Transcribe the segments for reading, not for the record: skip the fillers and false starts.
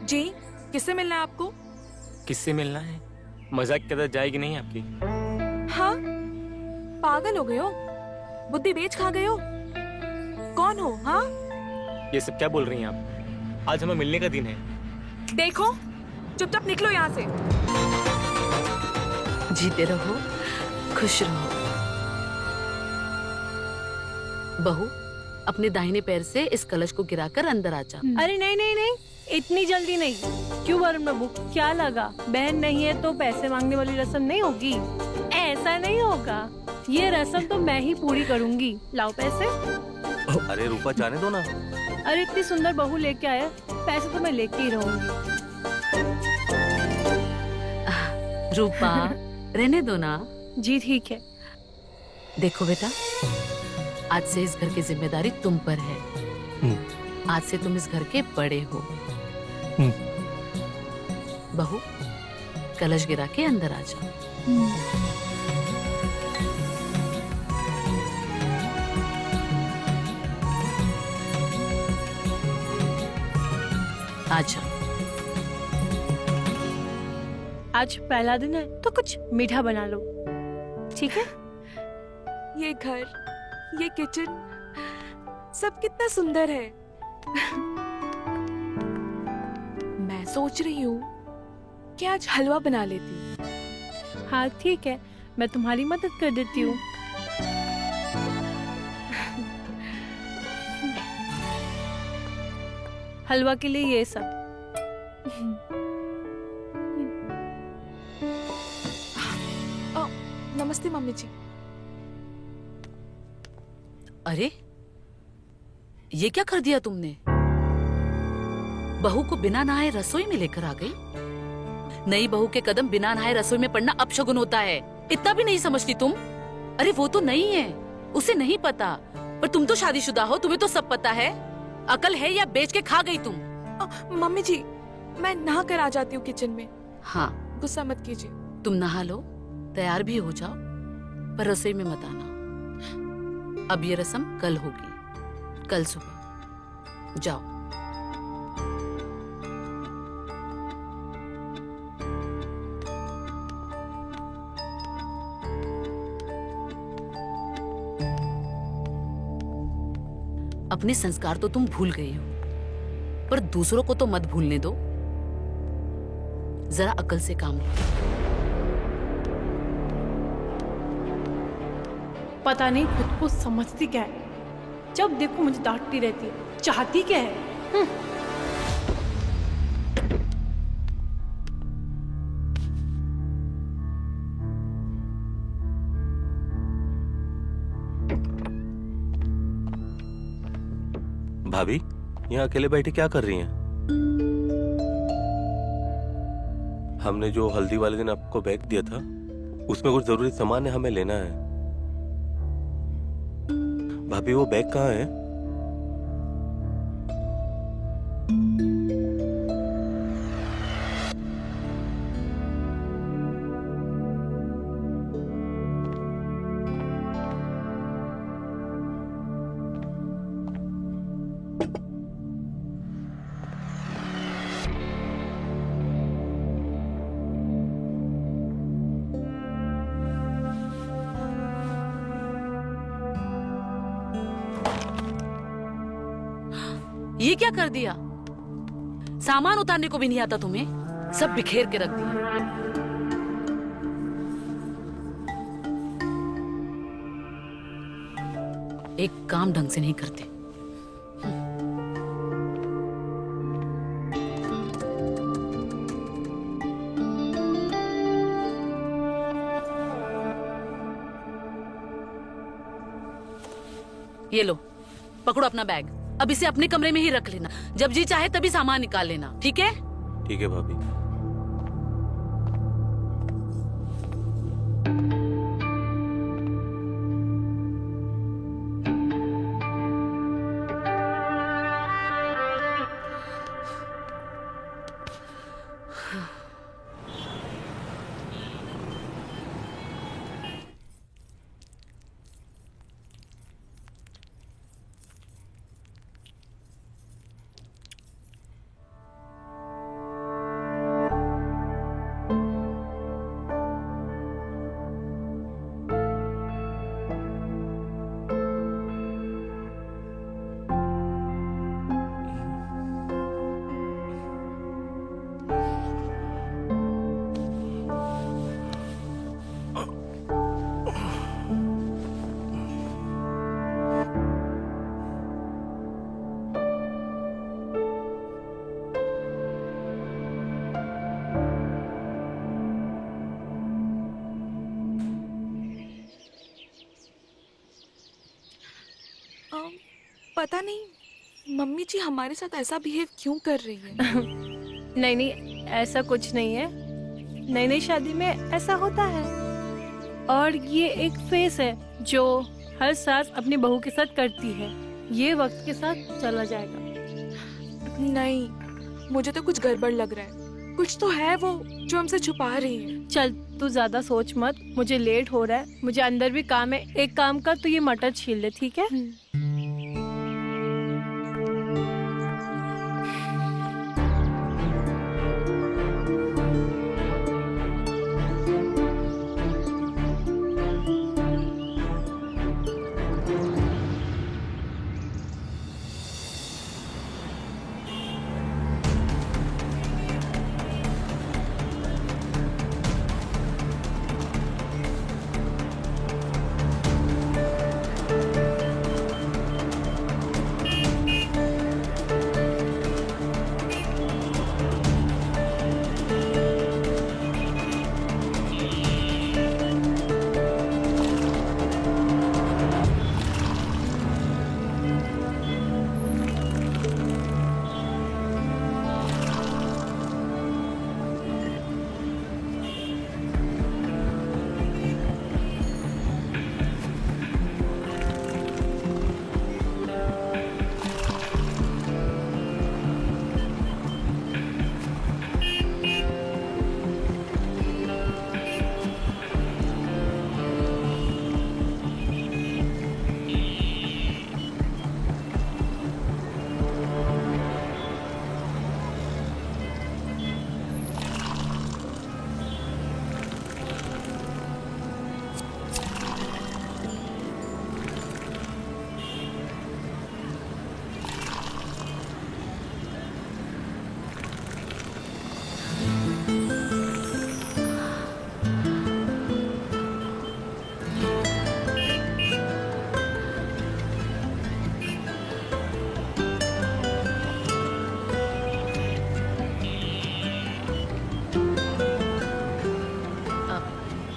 जी, किससे मिलना है आपको? किससे मिलना है? मजाक की आदत जाएगी नहीं आपकी? हाँ, पागल हो गए हो? बुद्धि बेच खा गए हो? कौन हो? हाँ, ये सब क्या बोल रही हैं आप? आज हमें मिलने का दिन है। देखो, चुपचाप निकलो यहाँ से। जीते रहो, खुश रहो। बहू, अपने दाहिने पैर से इस कलश को गिराकर अंदर आ जा। अरे नहीं नहीं नहीं, इतनी जल्दी नहीं। क्यों वरुण बाबू, क्या लगा बहन नहीं है तो पैसे मांगने वाली रस्म नहीं होगी? ऐसा नहीं होगा, ये रस्म तो मैं ही पूरी करूंगी। लाओ पैसे। अरे रूपा, जाने दो ना। अरे इतनी सुंदर बहू लेके आया, पैसे तो मैं लेके ही रहूंगी। रूपा, रहने दो ना। जी ठीक है। देखो बेटा, आज से इस घर की जिम्मेदारी तुम पर है। आज से तुम इस घर के बड़े हो। बहू, कलश गिरा के अंदर आ जाओ। आ जाओ। आज पहला दिन है तो कुछ मीठा बना लो, ठीक है? ये घर, ये किचन, सब कितना सुंदर है। मैं सोच रही हूँ कि आज हलवा बना लेती। हाँ ठीक है, मैं तुम्हारी मदद कर देती हूँ। हलवा के लिए ये सब। नमस्ते मम्मी जी। अरे, ये क्या कर दिया तुमने? बहू को बिना नहाए रसोई में लेकर आ गई। नई बहू के कदम बिना नहाए रसोई में पड़ना अपशगुन होता है। इतना भी नहीं समझती तुम? अरे वो तो नहीं है, उसे नहीं पता, पर तुम तो शादीशुदा हो, तुम्हें तो सब पता है। अकल है या बेच के खा गई तुम? मम्मी जी, मैं नहा कर आ जाती हूँ किचन में। हाँ, गुस्सा मत कीजिए। तुम नहा लो, तैयार भी हो जाओ, पर रसोई में मत आना। अब ये रस्म कल होगी, कल सुबह। जाओ। अपने संस्कार तो तुम भूल गई हो, पर दूसरों को तो मत भूलने दो। जरा अकल से काम लो। पता नहीं खुद को समझती क्या है, जब देखो मुझे डांटती रहती है। चाहती क्या है? भाभी, यहाँ अकेले बैठे क्या कर रही हैं? हमने जो हल्दी वाले दिन आपको बैग दिया था, उसमें कुछ जरूरी सामान है, हमें लेना है। भाभी, वो बैग कहाँ है? ये क्या कर दिया? सामान उतारने को भी नहीं आता तुम्हें? सब बिखेर के रख दिया। एक काम ढंग से नहीं करते। ये लो, पकड़ो अपना बैग। अब इसे अपने कमरे में ही रख लेना, जब जी चाहे तभी सामान निकाल लेना, ठीक है? ठीक है भाभी। पता नहीं मम्मी जी हमारे साथ ऐसा बिहेव क्यों कर रही है। नहीं नहीं, ऐसा कुछ नहीं है। नई नई शादी में ऐसा होता है, और ये एक फेस है जो हर सास अपनी बहू के साथ करती है। ये वक्त के साथ चला जाएगा। नहीं, मुझे तो कुछ गड़बड़ लग रहा है। कुछ तो है वो जो हमसे छुपा रही है। चल तू ज्यादा सोच मत, मुझे लेट हो रहा है, मुझे अंदर भी काम है। एक काम कर, तू ये मटर छील ले, ठीक है?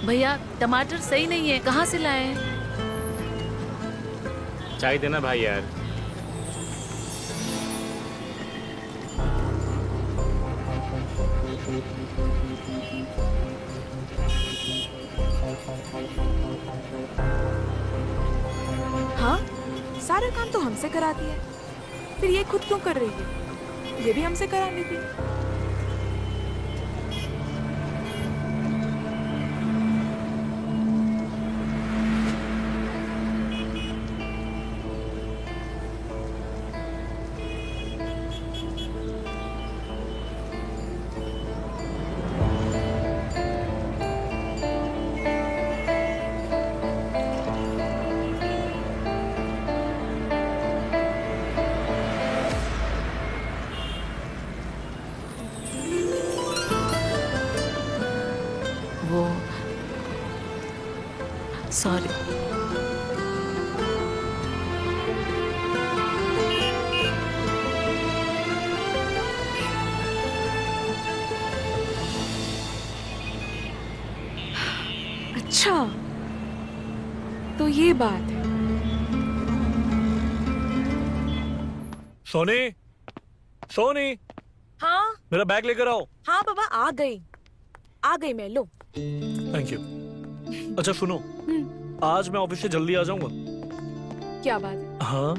भैया टमाटर सही नहीं है, कहाँ से लाए? चाय देना भाई यार। हाँ, सारा काम तो हमसे कराती है, फिर ये खुद क्यों कर रही है? ये भी हमसे करानी थी। वो सॉरी। अच्छा, तो ये बात है। सोनी, सोनी, हाँ मेरा बैग लेकर आओ। हाँ बाबा, आ गई मैं। लो। Thank you. अच्छा सुनो, आज मैं ऑफिस से जल्दी आ जाऊंगा। क्या बात है? हाँ,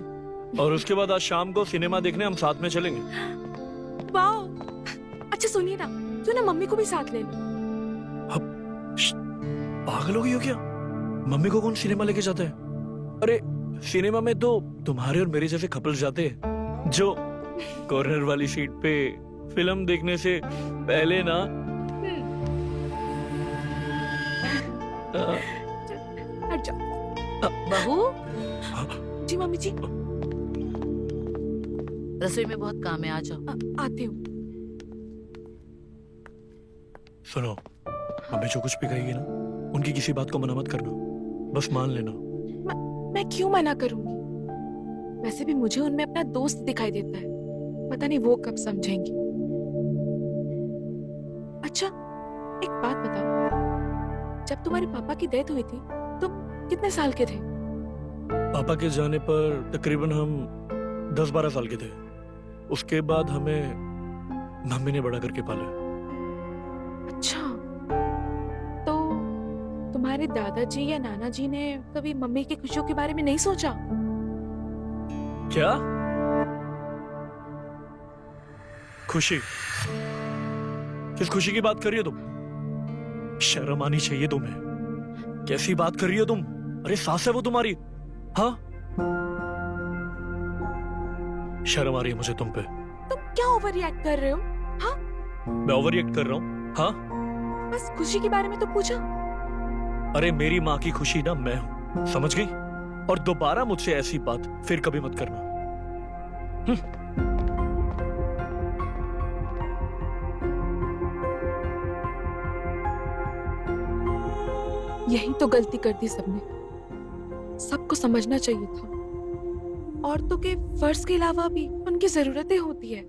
और उसके बाद आज शाम को सिनेमा देखने हम साथ में चलेंगे। वाओ। अच्छा सुनिए ना, क्यों ना मम्मी को भी साथ ले लो। पागल हो गई हो क्या? मम्मी को कौन सिनेमा लेके जाता है? अरे सिनेमा में तो तुम्हारे और मेरे जैसे कपल्स जाते हैं जो कॉर्नर वाली सीट पे फिल्म देखने से पहले ना हट जाओ। बहू, जी मम्मी जी। रसोई में बहुत काम है, आ जाओ। आती हूँ। सुनो, मम्मी जो कुछ भी कहेगी ना, उनकी किसी बात को मना मत करना, बस मान लेना। मैं क्यों मना करूंगी? वैसे भी मुझे उनमें अपना दोस्त दिखाई देता है, पता नहीं वो कब समझेंगी। अच्छा एक बात बताओ, जब तुम्हारे पापा की डेथ हुई थी तुम कितने साल के थे? पापा के जाने पर तकरीबन हम 10-12 साल के थे। उसके बाद हमें मम्मी ने बड़ा करके पाला। अच्छा, तो तुम्हारे दादाजी या नाना जी ने कभी मम्मी की खुशियों के बारे में नहीं सोचा? क्या? खुशी? किस खुशी की बात कर रही हो तुम? शर्म आनी चाहिए तुम्हें। कैसी बात कर रही हो तुम? अरे सास है वो तुम्हारी। हाँ, शर्म आ रही है मुझे तुम पे। तुम क्या ओवर रिएक्ट कर रहे हो? हाँ, मैं ओवर रिएक्ट कर रहा हूँ? हाँ, बस खुशी के बारे में तो पूछा। अरे मेरी माँ की खुशी ना मैं हूं, समझ गई? और दोबारा मुझसे ऐसी बात फिर कभी मत करना। यही तो गलती कर दी सबने। सबको समझना चाहिए था। औरतों के फर्ज के अलावा भी उनकी जरूरतें होती है।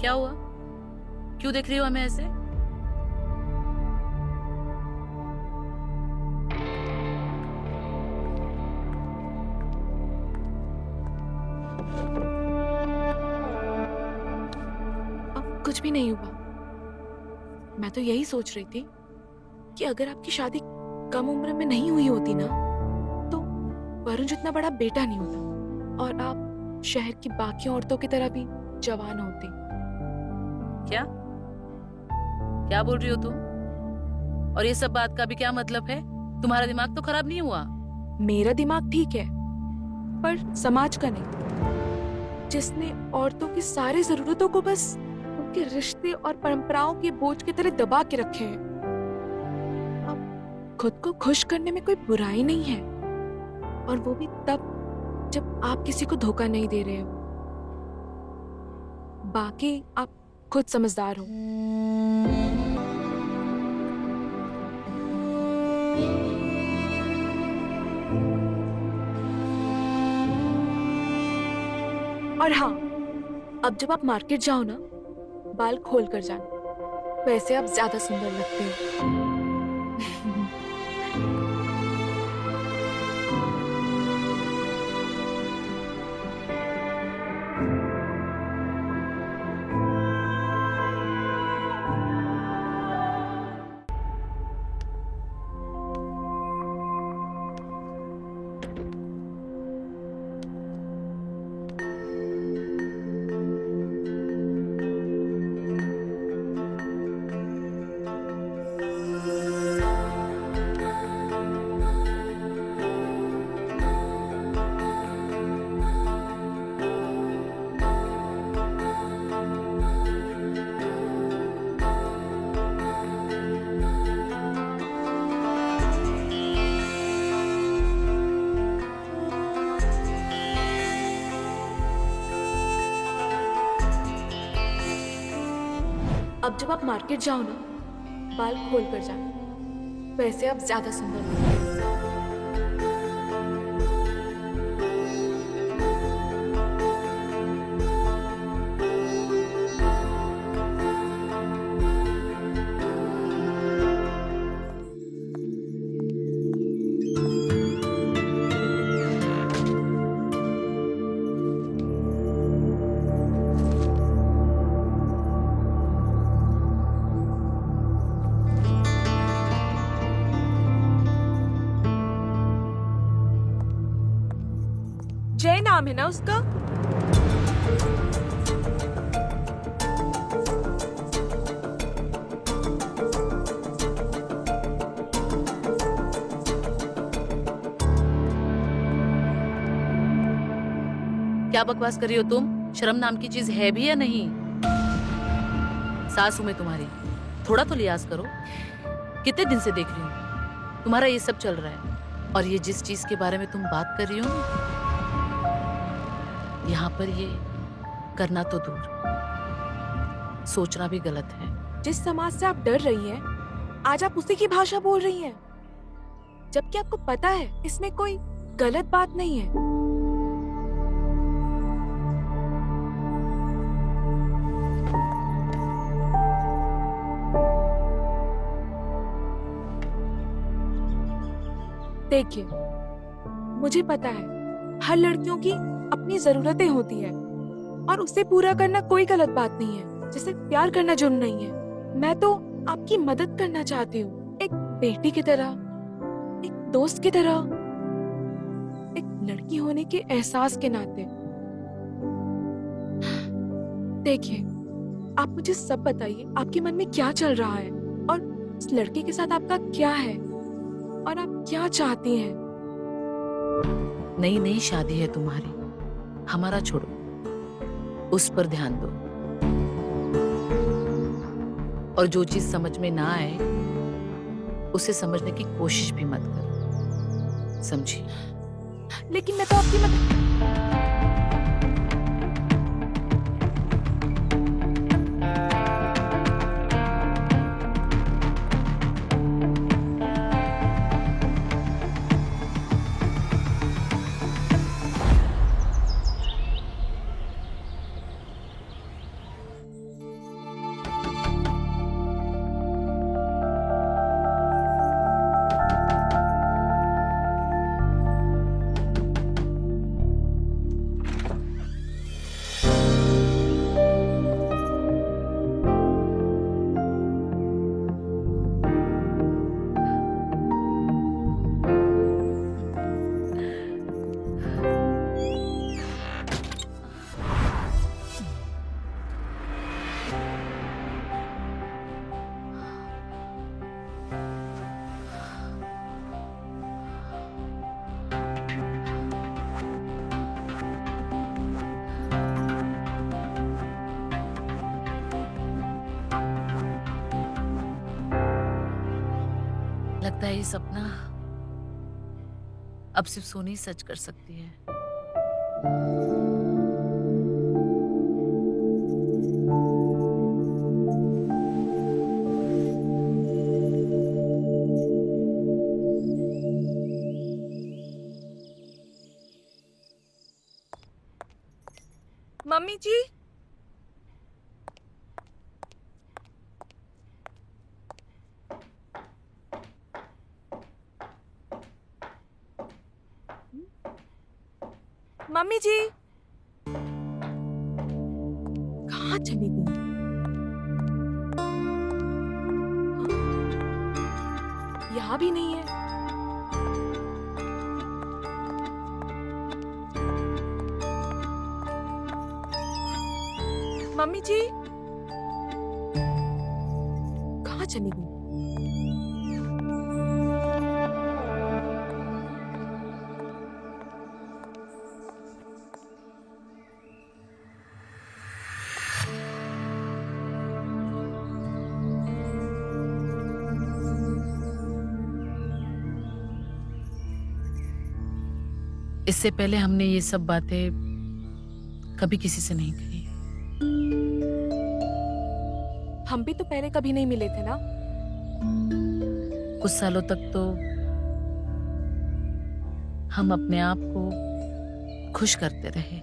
क्या हुआ? क्यों देख रही हो हमें ऐसे? अब कुछ भी नहीं हुआ। मैं तो यही सोच रही थी कि अगर आपकी शादी कम उम्र में नहीं हुई होती ना, तो वरुण जितना बड़ा बेटा नहीं होता और आप शहर की बाकी औरतों की तरह भी जवान होती। क्या क्या बोल रही हो तुम? और ये सब बात का भी क्या मतलब है? तुम्हारा दिमाग तो खराब नहीं हुआ? मेरा दिमाग ठीक है, पर समाज का नहीं, जिसने औरतों की सारी जरूरतों को बस उनके रिश्ते और परंपराओं के बोझ के तले दबा के रखे हैं। अब खुद को खुश करने में कोई बुराई नहीं है, और वो भी तब जब आप किसी को धोखा नहीं दे रहे हो। बाकी आप खुद समझदार हो। और हाँ, अब जब आप मार्केट जाओ ना, बाल खोल कर जाना, वैसे आप ज्यादा सुंदर लगते हो। अब जब आप मार्केट जाओ ना, बाल खोल कर जाना, वैसे आप ज्यादा सुंदर लगते हो। जय नाम है ना उसका? क्या बकवास कर रही हो तुम? शर्म नाम की चीज है भी या नहीं? सास हूं मैं तुम्हारी, थोड़ा तो लिहाज करो। कितने दिन से देख रही हूँ तुम्हारा ये सब चल रहा है, और ये जिस चीज के बारे में तुम बात कर रही हो ना, यहाँ पर ये करना तो दूर, सोचना भी गलत है। जिस समाज से आप डर रही हैं, आज आप उसी की भाषा बोल रही हैं, जबकि आपको पता है इसमें कोई गलत बात नहीं है। देखिए, मुझे पता है हर लड़कियों की अपनी जरूरतें होती है और उसे पूरा करना कोई गलत बात नहीं है, जैसे प्यार करना जुर्म नहीं है। मैं तो आपकी मदद करना चाहती हूँ, एक बेटी की तरह, एक दोस्त की तरह, एक लड़की होने के एहसास के नाते। देखिए, आप मुझे सब बताइए, आपके मन में क्या चल रहा है और इस लड़के के साथ आपका क्या है और आप क्या चाहती हैं? नई नई शादी है तुम्हारी, हमारा छोड़ो, उस पर ध्यान दो। और जो चीज समझ में ना आए उसे समझने की कोशिश भी मत करो, समझी? लेकिन मैं तो आपकी मदद। लगता है ये सपना अब सिर्फ सोनी सच कर सकती है। मम्मी जी, मम्मी जी, कहाँ चली गई? यहाँ भी नहीं है। मम्मी जी, कहाँ चली गई? इससे पहले हमने ये सब बातें कभी किसी से नहीं कही। हम भी तो पहले कभी नहीं मिले थे ना। कुछ सालों तक तो हम अपने आप को खुश करते रहे।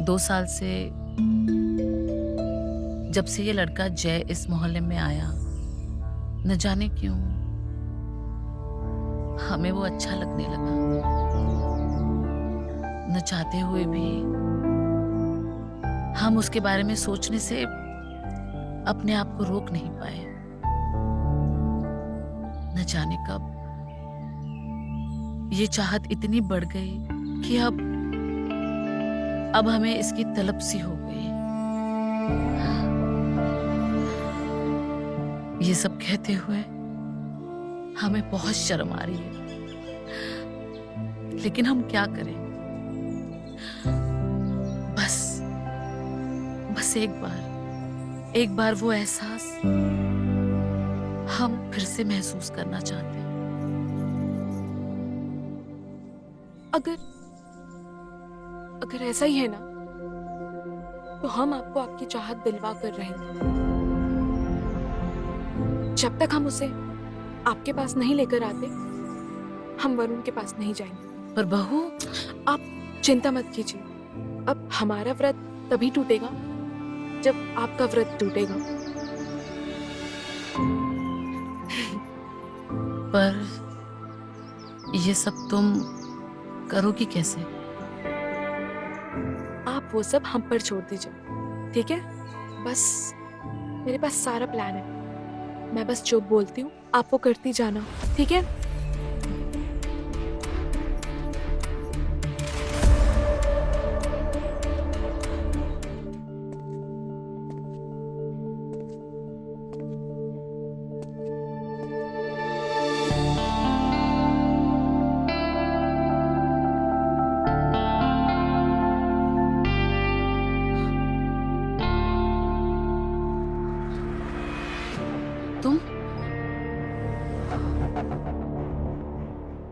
2 साल से जब से ये लड़का जय इस मोहल्ले में आया, न जाने क्यों हमें वो अच्छा लगने लगा। न चाहते हुए भी हम उसके बारे में सोचने से अपने आप को रोक नहीं पाए। न जाने कब ये चाहत इतनी बढ़ गई कि अब हमें इसकी तलब सी हो गई। ये सब कहते हुए हमें बहुत शर्म आ रही है, लेकिन हम क्या करें? बस एक बार वो एहसास हम फिर से महसूस करना चाहते हैं। अगर ऐसा ही है ना, तो हम आपको आपकी चाहत दिलवा कर रहेंगे। जब तक हम उसे आपके पास नहीं लेकर आते, हम वरुण के पास नहीं जाएंगे। पर बहू, आप चिंता मत कीजिए। अब हमारा व्रत तभी टूटेगा जब आपका व्रत टूटेगा। पर ये सब तुम करोगी कैसे? आप वो सब हम पर छोड़ दीजिए, ठीक है? बस मेरे पास सारा प्लान है। मैं बस जो बोलती हूँ आप वो करती जाना, ठीक है?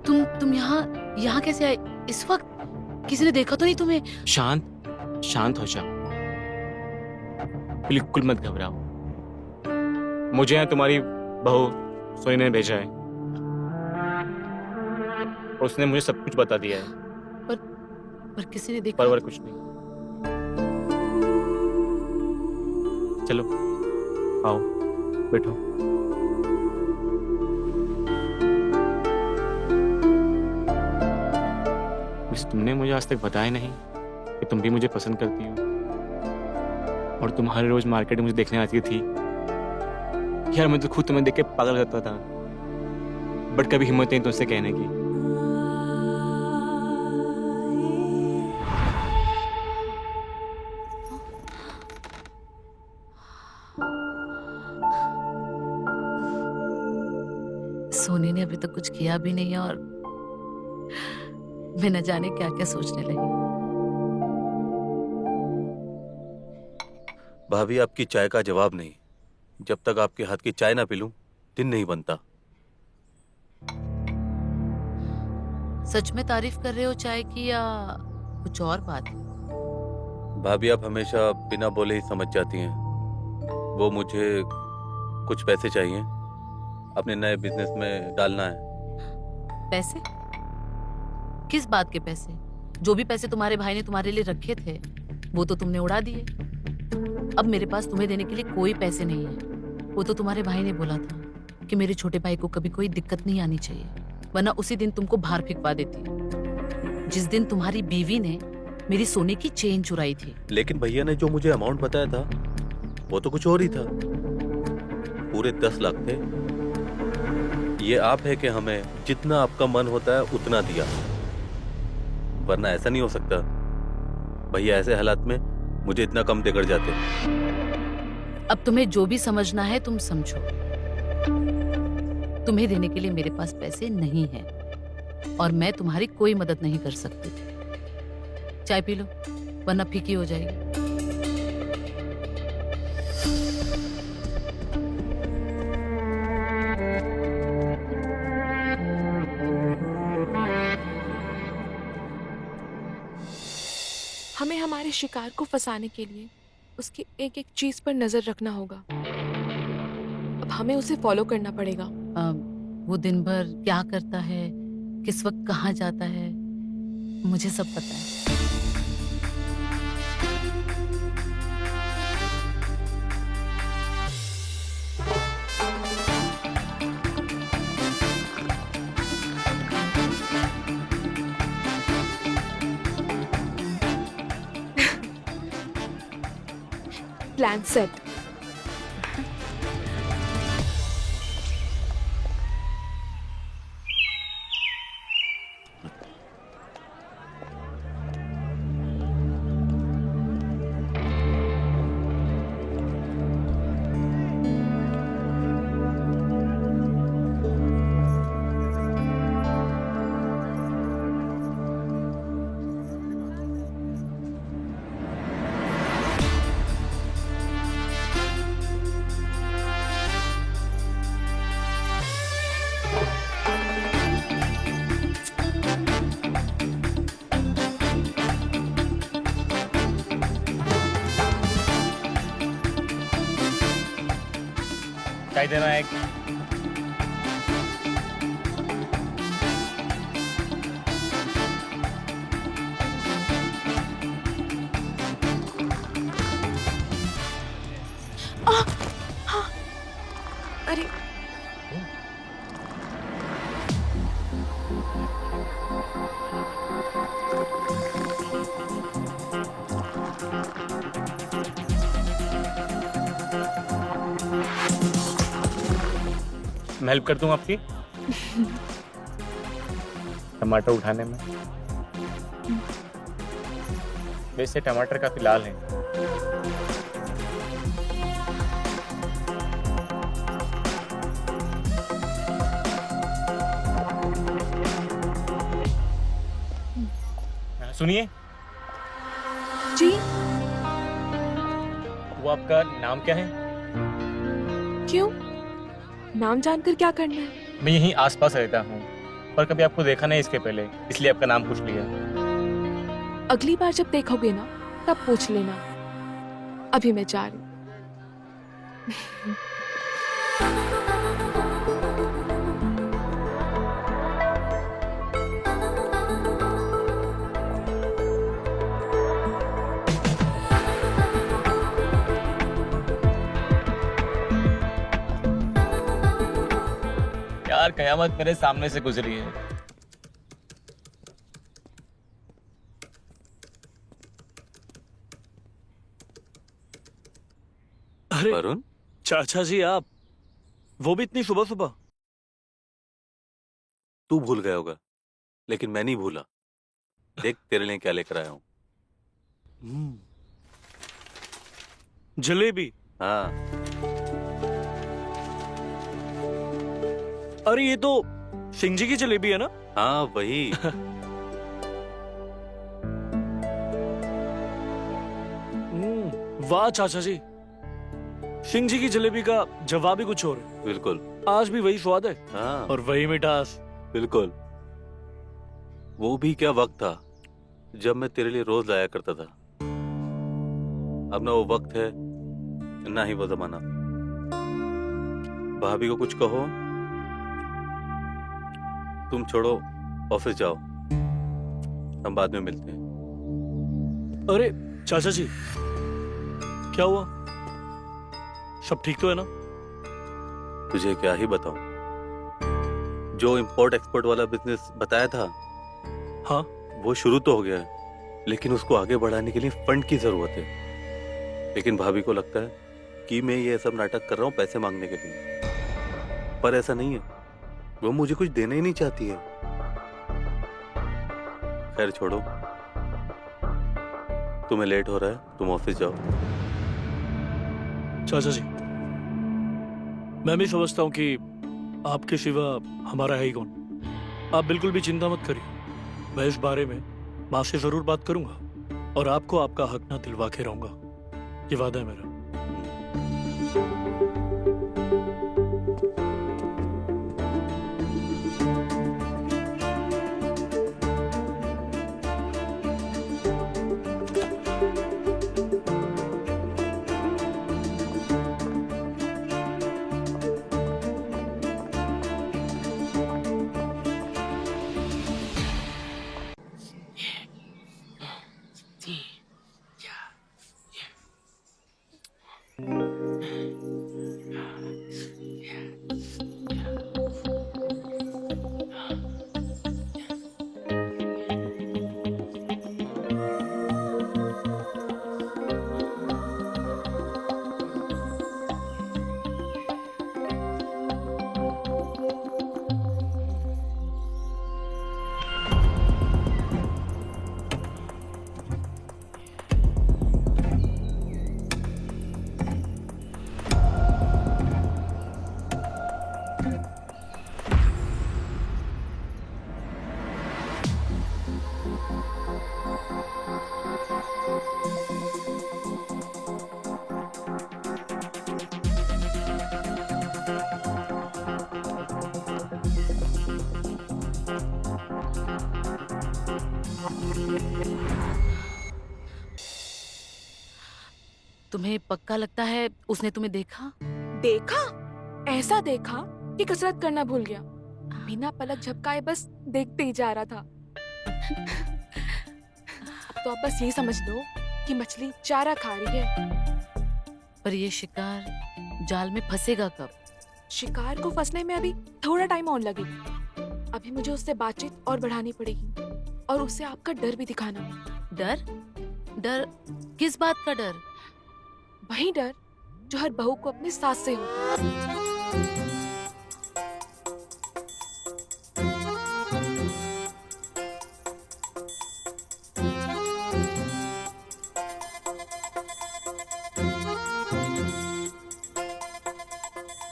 तुम तुम यहाँ कैसे आए इस वक्त? किसी ने देखा तो नहीं तुम्हें? शांत शांत हो जाओ, बिल्कुल मत घबराओ। मुझे यहाँ तुम्हारी बहू सोनी ने भेजा है और उसने मुझे सब कुछ बता दिया है। पर किसी ने देखा? परवर कुछ नहीं। चलो आओ बैठो। मिस, तुमने मुझे आज तक बताया नहीं कि तुम भी मुझे पसंद करती हो और तुम हर रोज मार्केट में मुझे देखने आती थी। यार मैं तो खुद तुम्हें देख के पागल करता था, बट कभी हिम्मत नहीं तुमसे कहने की। सोनी ने अभी तक कुछ किया भी नहीं है और मैं न जाने क्या क्या सोचने लगी। भाभी आपकी चाय का जवाब नहीं। जब तक आपके हाथ की चाय ना पी लूं दिन नहीं बनता। सच में तारीफ कर रहे हो चाय की या कुछ और बात? भाभी आप हमेशा बिना बोले ही समझ जाती हैं। वो मुझे कुछ पैसे चाहिए, अपने नए बिजनेस में डालना है। पैसे? किस बात के पैसे? जो भी पैसे तुम्हारे भाई ने तुम्हारे लिए रखे थे वो तो तुमने उड़ा दिए। अब मेरे पास तुम्हें देने के लिए कोई पैसे नहीं है। वो तो तुम्हारे भाई ने बोला था कि मेरे छोटे भाई को कभी कोई दिक्कत नहीं आनी चाहिए, वरना उसी दिन तुमको बाहर फेंकवा देती। जिस दिन तुम्हारी बीवी ने मेरी सोने की चेन चुराई थी। लेकिन भैया ने जो मुझे अमाउंट बताया था वो तो कुछ और ही था। पूरे 10 लाख थे। ये आप है कि हमें जितना आपका मन होता है उतना दिया, वरना ऐसा नहीं हो सकता। भैया ऐसे हालात में मुझे इतना कम देकर जाते। अब तुम्हें जो भी समझना है तुम समझो। तुम्हें देने के लिए मेरे पास पैसे नहीं हैं और मैं तुम्हारी कोई मदद नहीं कर सकती। चाय पी लो वरना फीकी हो जाएगी। हमें हमारे शिकार को फंसाने के लिए उसकी एक एक चीज पर नजर रखना होगा। अब हमें उसे फॉलो करना पड़ेगा। वो दिन भर क्या करता है, किस वक्त कहाँ जाता है, मुझे सब पता है। Plan set. चाय देना एक। अरे मैं हेल्प कर दूं आपकी टमाटर उठाने में। वैसे टमाटर काफी लाल हैं। सुनिए, जी वो आपका नाम क्या है? क्यों? नाम जानकर क्या करना है? मैं यहीं आसपास रहता हूँ, पर कभी आपको देखा नहीं इसके पहले, इसलिए आपका नाम पूछ लिया। अगली बार जब देखोगे ना तब पूछ लेना। अभी मैं जा रही हूँ। यार कयामत मेरे सामने से गुजरी है। अरे वरुण, चाचा जी, आप वो भी इतनी सुबह सुबह? तू भूल गया होगा, लेकिन मैं नहीं भूला। देख तेरे लिए क्या लेकर आया हूँ। जलेबी? हाँ, अरे ये तो सिंह जी की जलेबी है ना? हाँ वही। वाह चाचा जी, सिंह जी की जलेबी का जवाब ही कुछ और है। बिल्कुल। आज भी वही स्वाद है हाँ और वही मिठास। बिल्कुल। वो भी क्या वक्त था जब मैं तेरे लिए रोज लाया करता था। अब ना वो वक्त है, ना ही वो जमाना। भाभी को कुछ कहो, तुम छोड़ो, ऑफिस जाओ, हम बाद में मिलते हैं। अरे चाचा जी, क्या हुआ? सब ठीक तो है ना? तुझे क्या ही बताऊं, जो इंपोर्ट एक्सपोर्ट वाला बिजनेस बताया था, हाँ। वो शुरू तो हो गया है, लेकिन उसको आगे बढ़ाने के लिए फंड की जरूरत है। लेकिन भाभी को लगता है कि मैं ये सब नाटक कर रहा हूँ पैसे मांगने के लिए, पर ऐसा नहीं है। वो मुझे कुछ देना ही नहीं चाहती है। खैर छोड़ो, तुम्हें लेट हो रहा है, तुम ऑफिस जाओ। चाचा जी, मैं भी समझता हूँ कि आपके सिवा हमारा है ही कौन। आप बिल्कुल भी चिंता मत करिए, मैं इस बारे में माँ से जरूर बात करूंगा और आपको आपका हक ना दिलवा के रहूंगा। ये वादा है मेरा। तुम्हें पक्का लगता है उसने तुम्हें देखा? देखा? ऐसा देखा कि कसरत करना भूल गया। बिना पलक झपकाए बस देखते ही जा रहा था। अब तो आप बस यही समझ लो कि मछली चारा खा रही है। पर ये शिकार जाल में फंसेगा कब? शिकार को फंसने में अभी थोड़ा टाइम और लगेगा। अभी मुझे उससे बातचीत और बढ़ानी पड़ेगी और उससे आपका डर भी दिखाना। डर? डर? किस बात का डर? वही डर जो हर बहू को अपने सास से होता है।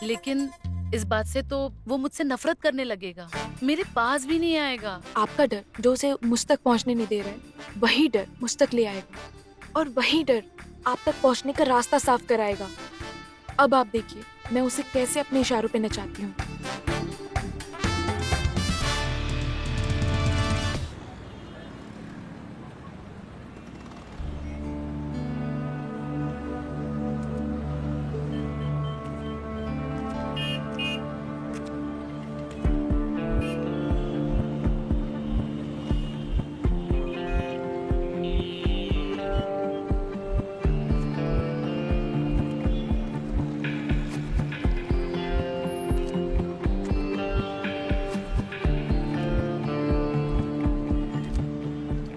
लेकिन इस बात से तो वो मुझसे नफरत करने लगेगा, मेरे पास भी नहीं आएगा। आपका डर जो उसे मुझ तक पहुंचने नहीं दे रहा है, वही डर मुझ तक ले आएगा और वही डर आप तक पहुंचने का रास्ता साफ कराएगा। अब आप देखिए मैं उसे कैसे अपने इशारों पे नचाती हूँ।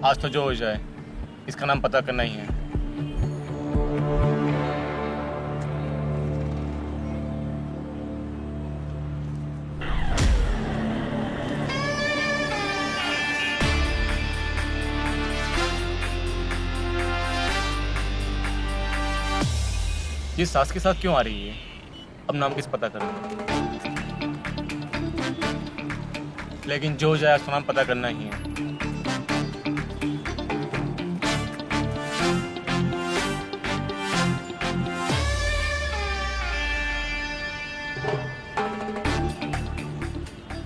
आज तो जो हो जाए, इसका नाम पता करना ही है। ये सास के साथ क्यों आ रही है? अब नाम किस पता करूंगा। लेकिन जो हो जाए, उसका नाम पता करना ही है।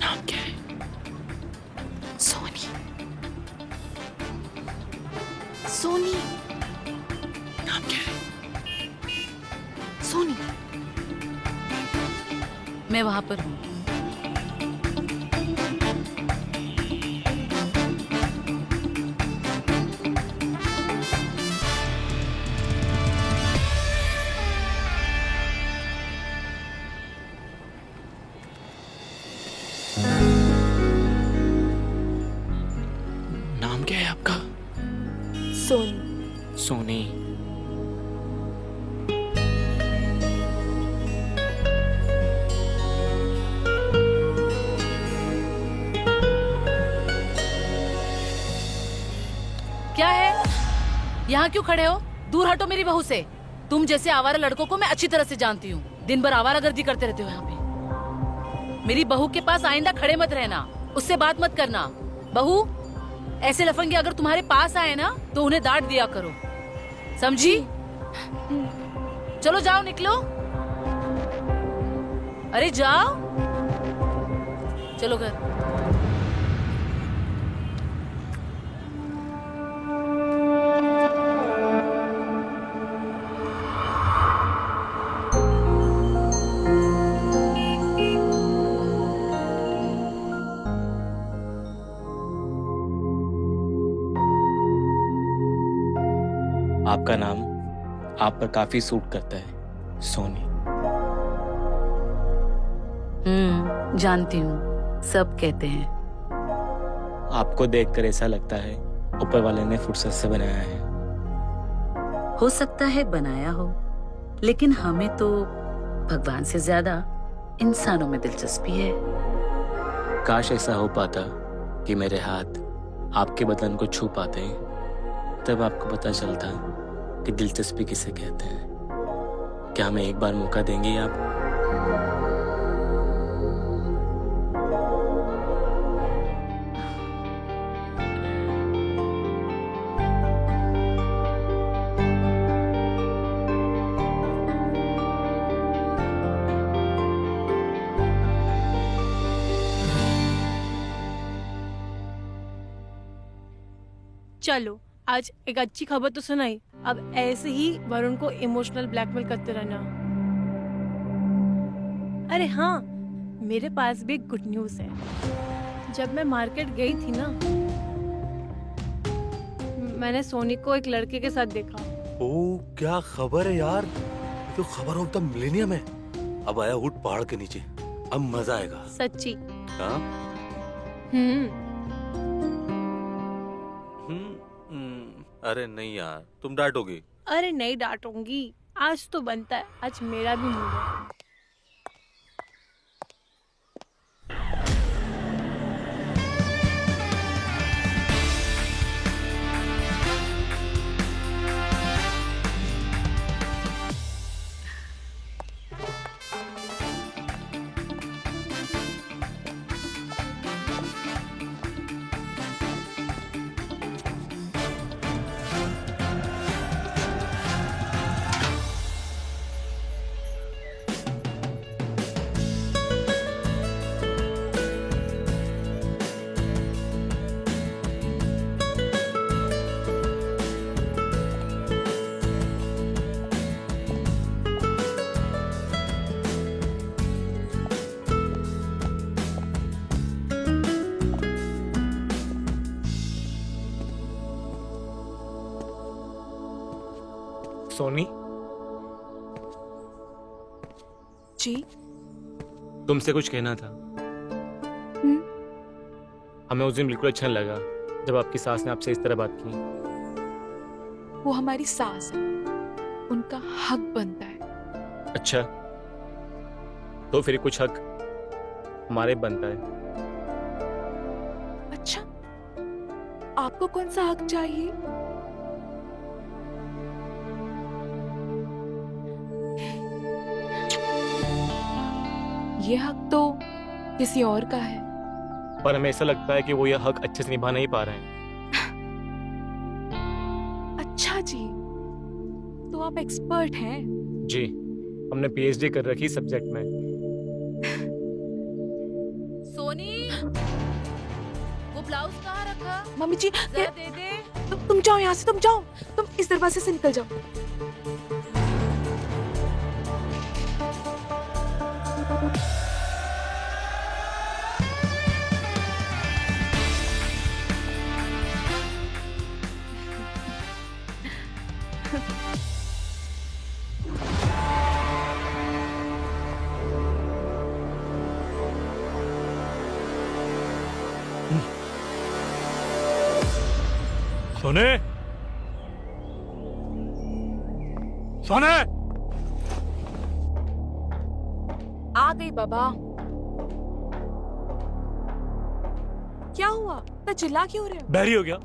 नाम क्या है? सोनी। सोनी नाम क्या है? सोनी। मैं वहां पर हूँ। नाम क्या है आपका? सोनी। सोनी। क्या है? यहाँ क्यों खड़े हो? दूर हटो मेरी बहू से। तुम जैसे आवारा लड़कों को मैं अच्छी तरह से जानती हूँ। दिन भर आवारागर्दी करते रहते हो यहाँ पे। मेरी बहू के पास आइंदा खड़े मत रहना, उससे बात मत करना। बहू, ऐसे लफंगे अगर तुम्हारे पास आए ना तो उन्हें डांट दिया करो, समझी? चलो जाओ, निकलो। अरे जाओ, चलो घर। आपका नाम आप पर काफी सूट करता है, सोनी। जानती हूँ, सब कहते हैं। आपको देखकर ऐसा लगता है ऊपर वाले ने फुर्सत से बनाया है। हो सकता है बनाया हो, लेकिन हमें तो भगवान से ज्यादा इंसानों में दिलचस्पी है। काश ऐसा हो पाता कि मेरे हाथ आपके बदन को छू पाते हैं, तब आपको पता चलता कि दिलचस्पी किसे कहते हैं। क्या हमें एक बार मौका देंगे आप? चलो आज एक अच्छी खबर तो सुनाई, अब ऐसे ही वरुण को इमोशनल ब्लैकमेल करते रहना। अरे हाँ, मेरे पास भी एक गुड न्यूज है। जब मैं मार्केट गई थी ना, मैंने सोनी को एक लड़के के साथ देखा। ओ क्या खबर है यार, ये तो खबर ऑफ द मिलेनियम है। अब आया ऊंट पहाड़ के नीचे, अब मजा आएगा। सच्ची? हाँ? अरे नहीं यार, तुम डांटोगी। अरे नहीं डांटूंगी, आज तो बनता है, आज मेरा भी मूड है। सोनी, जी। तुमसे कुछ कहना था। हम्म। हमें उस दिन बिल्कुल अच्छा नहीं लगा जब आपकी सास ने आपसे इस तरह बात की। वो हमारी सास है, उनका हक बनता है। अच्छा, तो फिर कुछ हक हमारे बनता है। अच्छा, आपको कौन सा हक चाहिए? ये हक तो किसी और का है। पर हमें ऐसा लगता है कि वो यह हक अच्छे से निभा नहीं पा रहे हैं। अच्छा जी, तो आप एक्सपर्ट हैं। जी, हमने पीएचडी कर रखी सब्जेक्ट में। सोनी, वो ब्लाउज कहाँ रखा? मम्मी जी, जरा दे दे। तुम जाओ यहाँ से, तुम जाओ, तुम इस दरवाजे से निकल जाओ। सोने, सोने, आ गई बाबा। क्या हुआ, इतना चिल्ला क्यों रहे हो? बहरी हो गया?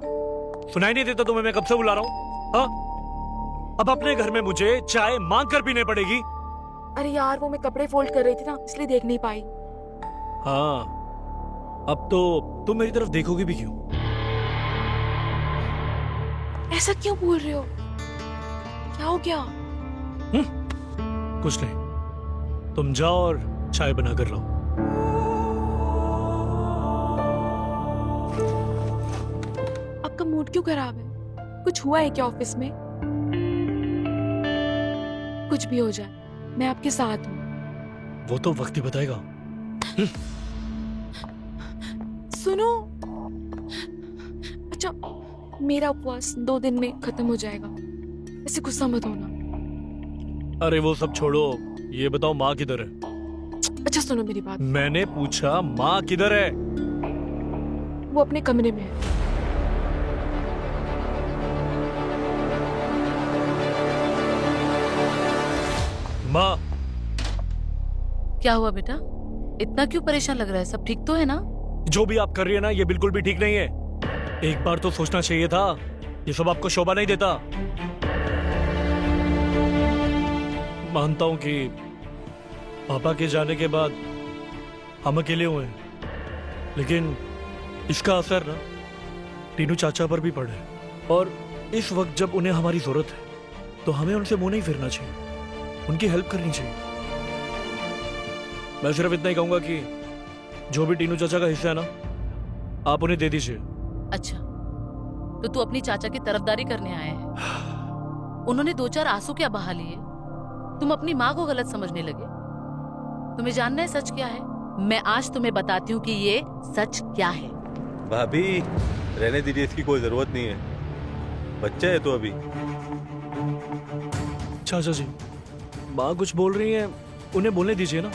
सुनाई नहीं देता तुम्हें मैं कब से बुला रहा हूँ? हाँ, अब अपने घर में मुझे चाय मांग कर पीने पड़ेगी। अरे यार, वो मैं कपड़े फोल्ड कर रही थी ना, इसलिए देख नहीं पाई। हाँ, अब तो तुम मेरी तरफ देखोगी भी क्यों? ऐसा क्यों बोल रहे हो? क्या हो गया? कुछ नहीं, तुम जाओ और चाय बना कर लाओ। आपका मूड क्यों खराब है? कुछ हुआ है क्या ऑफिस में? कुछ भी हो जाए, मैं आपके साथ हूँ। वो तो वक्त ही बताएगा। सुनो, अच्छा, मेरा उपवास 2 दिन में खत्म हो जाएगा, ऐसे गुस्सा मत होना। अरे वो सब छोड़ो, ये बताओ माँ किधर है? अच्छा सुनो मेरी बात, मैंने पूछा माँ किधर है? वो अपने कमरे में है। माँ, क्या हुआ बेटा? इतना क्यों परेशान लग रहा है? सब ठीक तो है ना? जो भी आप कर रही है ना, ये बिल्कुल भी ठीक नहीं है। एक बार तो सोचना चाहिए था, ये सब आपको शोभा नहीं देता। मानता हूं कि पापा के जाने के बाद हम अकेले हुए हैं, लेकिन इसका असर ना टीनू चाचा पर भी पड़ा है। और इस वक्त जब उन्हें हमारी जरूरत है, तो हमें उनसे मुंह नहीं फेरना चाहिए, उनकी हेल्प करनी चाहिए। मैं सिर्फ इतना ही कहूंगा कि जो भी टीनू चाचा का हिस्सा है ना, आप उन्हें दे दीजिए। अच्छा, तो तू अपनी चाचा की तरफदारी करने आया है? उन्होंने 2-4 आंसू क्या बहा लिए? तुम अपनी माँ को गलत समझने लगे। तुम्हें जानना है सच क्या है? मैं आज तुम्हें बताती हूँ कि ये सच क्या है। भाभी, रहने दीजिए, इसकी कोई जरूरत नहीं है, बच्चा है तो अभी। चाचा जी, माँ कुछ बोल रही हैं, उन्हें बोलने दीजिए ना।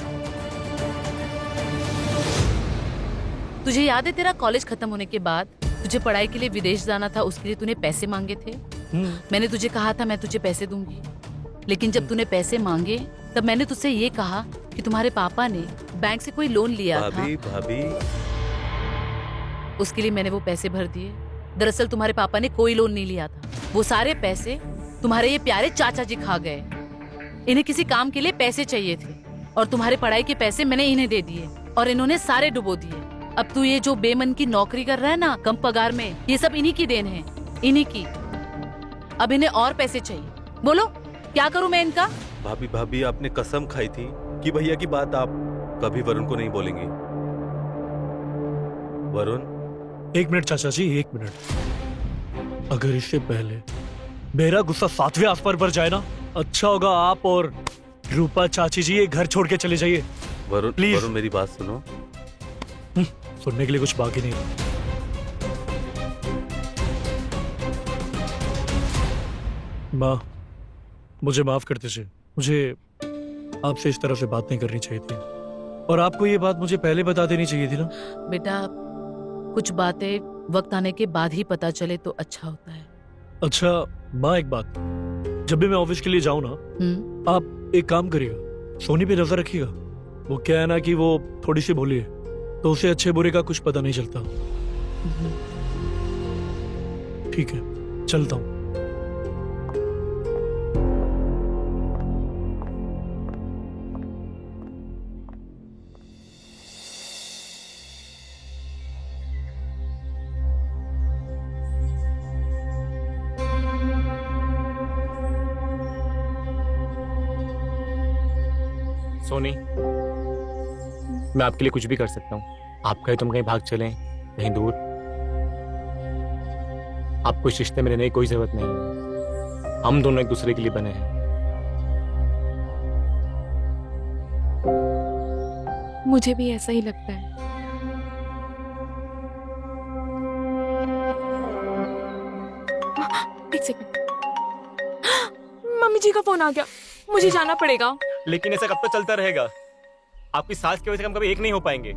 तुझे याद है तेरा कॉलेज खत्म होने के बाद तुझे पढ़ाई के लिए विदेश जाना था, उसके लिए तूने पैसे मांगे थे? मैंने तुझे कहा था मैं तुझे पैसे दूंगी, लेकिन जब तूने पैसे मांगे तब मैंने तुझसे ये कहा कि तुम्हारे पापा ने बैंक से कोई लोन लिया था, भाभी भाभी उसके लिए मैंने वो पैसे भर दिए। दरअसल तुम्हारे पापा ने कोई लोन नहीं लिया था, वो सारे पैसे तुम्हारे ये प्यारे चाचा जी खा गए। इन्हें किसी काम के लिए पैसे चाहिए थे और तुम्हारे पढ़ाई के पैसे मैंने इन्हें दे दिए और इन्होंने सारे डुबो दिए। अब तू ये जो बेमन की नौकरी कर रहा है ना कम पगार में, ये सब इन्हीं की देन है, इन्हीं की। अब इन्हें और पैसे चाहिए, बोलो क्या करूं मैं इनका? भाभी भाभी आपने कसम खाई थी कि भैया की बात आप कभी वरुण को नहीं बोलेंगी। वरुण, 1 मिनट चाचा जी, 1 मिनट। अगर इससे पहले मेरा गुस्सा 7वें आसमान पर जाए ना, अच्छा होगा आप और रूपा चाची जी ये घर छोड़ के चले जाइए। वरुण Please. वरुण मेरी बात सुनो। सुनने के लिए कुछ बाकी नहीं रहा। माँ, मुझे माफ कर दीजिए, मुझे आपसे इस तरह से बात नहीं करनी चाहिए थी और आपको ये बात मुझे पहले बता देनी चाहिए थी ना। बेटा कुछ बातें वक्त आने के बाद ही पता चले तो अच्छा होता है। अच्छा माँ, एक बात, जब भी मैं ऑफिस के लिए जाऊँ ना, आप एक काम करिएगा, सोनी पे नजर रखिएगा। वो क्या है ना कि वो थोड़ी सी भोली है, तो उसे अच्छे बुरे का कुछ पता नहीं चलता। ठीक है, चलता हूँ। सोनी, मैं आपके लिए कुछ भी कर सकता हूँ। आप कहे तुम कहीं भाग चलें, कहीं दूर, आपको इस रिश्ते में रहने की कोई जरूरत नहीं। हम दोनों एक दूसरे के लिए बने हैं। मुझे भी ऐसा ही लगता है। एक सेकंड, मम्मी जी का फोन आ गया, मुझे जाना पड़ेगा। लेकिन ऐसा कब तक चलता रहेगा? आपकी सास की वजह से हम कभी एक नहीं हो पाएंगे।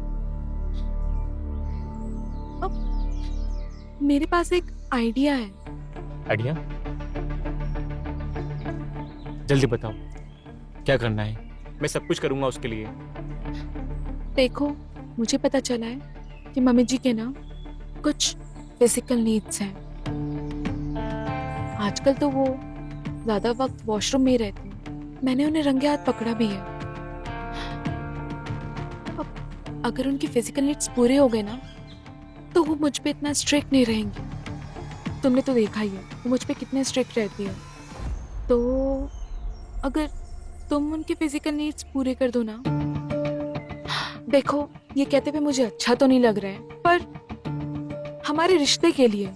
मेरे पास एक आइडिया है। आइडिया? जल्दी बताओ, क्या करना है? मैं सब कुछ करूंगा उसके लिए। देखो, मुझे पता चला है कि मम्मी जी के ना कुछ फिजिकल नीड्स हैं। आजकल तो वो ज्यादा वक्त वॉशरूम में ही रहती हैं। मैंने उन्हें रंगे हाथ पकड़ा भी है। अब अगर उनकी फिजिकल नीड्स पूरे हो गए ना, तो वो मुझ पे इतना स्ट्रिक्ट नहीं रहेंगी। तुमने तो देखा ही है वो मुझ पे कितने स्ट्रिक्ट रहती है। तो अगर तुम उनकी फिजिकल नीड्स पूरे कर दो ना, देखो ये कहते हुए मुझे अच्छा तो नहीं लग रहा है, पर हमारे रिश्ते के लिए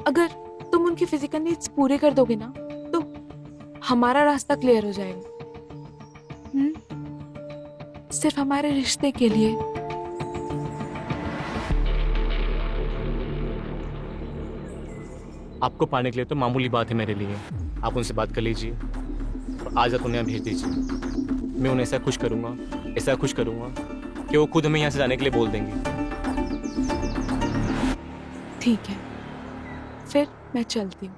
अगर तुम उनकी फिजिकल नीड्स पूरे कर दोगे ना, तो हमारा रास्ता क्लियर हो जाएगा। सिर्फ हमारे रिश्ते के लिए। आपको पाने के लिए तो मामूली बात है मेरे लिए। आप उनसे बात कर लीजिए और आज आप उन्हें भेज दीजिए। मैं उन्हें ऐसा खुश करूंगा कि वो खुद हमें यहाँ से जाने के लिए बोल देंगे। ठीक है, फिर मैं चलती हूँ।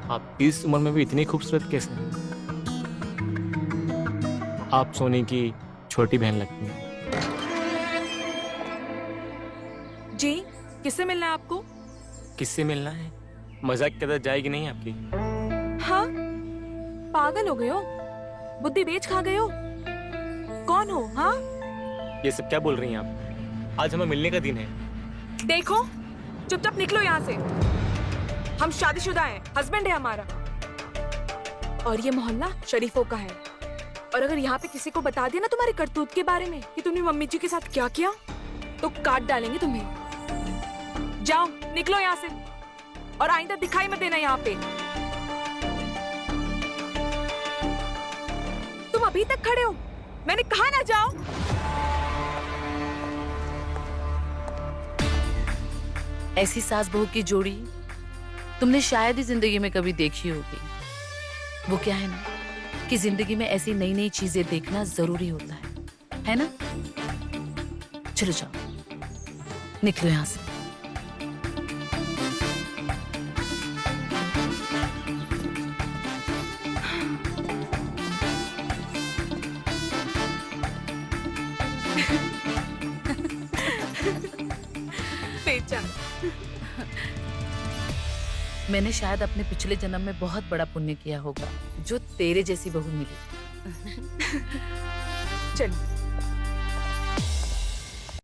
आप इस उम्र में भी इतनी खूबसूरत कैसे हैं? आप सोनी की छोटी बहन लगती हैं। जी, किससे मिलना है आपको? किससे मिलना है? मजाक की आदत जाएगी नहीं आपकी? हाँ, पागल हो गए हो? बुद्धि बेच खा गए हो? कौन हो? हाँ, ये सब क्या बोल रही हैं आप? आज हमें मिलने का दिन है। देखो, चुपचाप निकलो यहाँ से। हम शादीशुदा हैं, हस्बैंड है हमारा, और ये मोहल्ला शरीफों का है। और अगर यहाँ पे किसी को बता दिया ना तुम्हारे करतूत के बारे में कि तुमने मम्मी जी के साथ क्या किया, तो काट डालेंगे तुम्हें। जाओ, निकलो यहाँ से। और आइंदा दिखाई मत देना यहाँ पे। तुम अभी तक खड़े हो, मैंने कहा ना जाओ। ऐसी सास बहू की जोड़ी तुमने शायद ही जिंदगी में कभी देखी होगी। वो क्या है ना कि जिंदगी में ऐसी नई नई चीजें देखना जरूरी होता है ना? चलो जाओ, निकलो यहाँ से। बेचा। मैंने शायद अपने पिछले जन्म में बहुत बड़ा पुण्य किया होगा जो तेरे जैसी बहू मिली। चलो।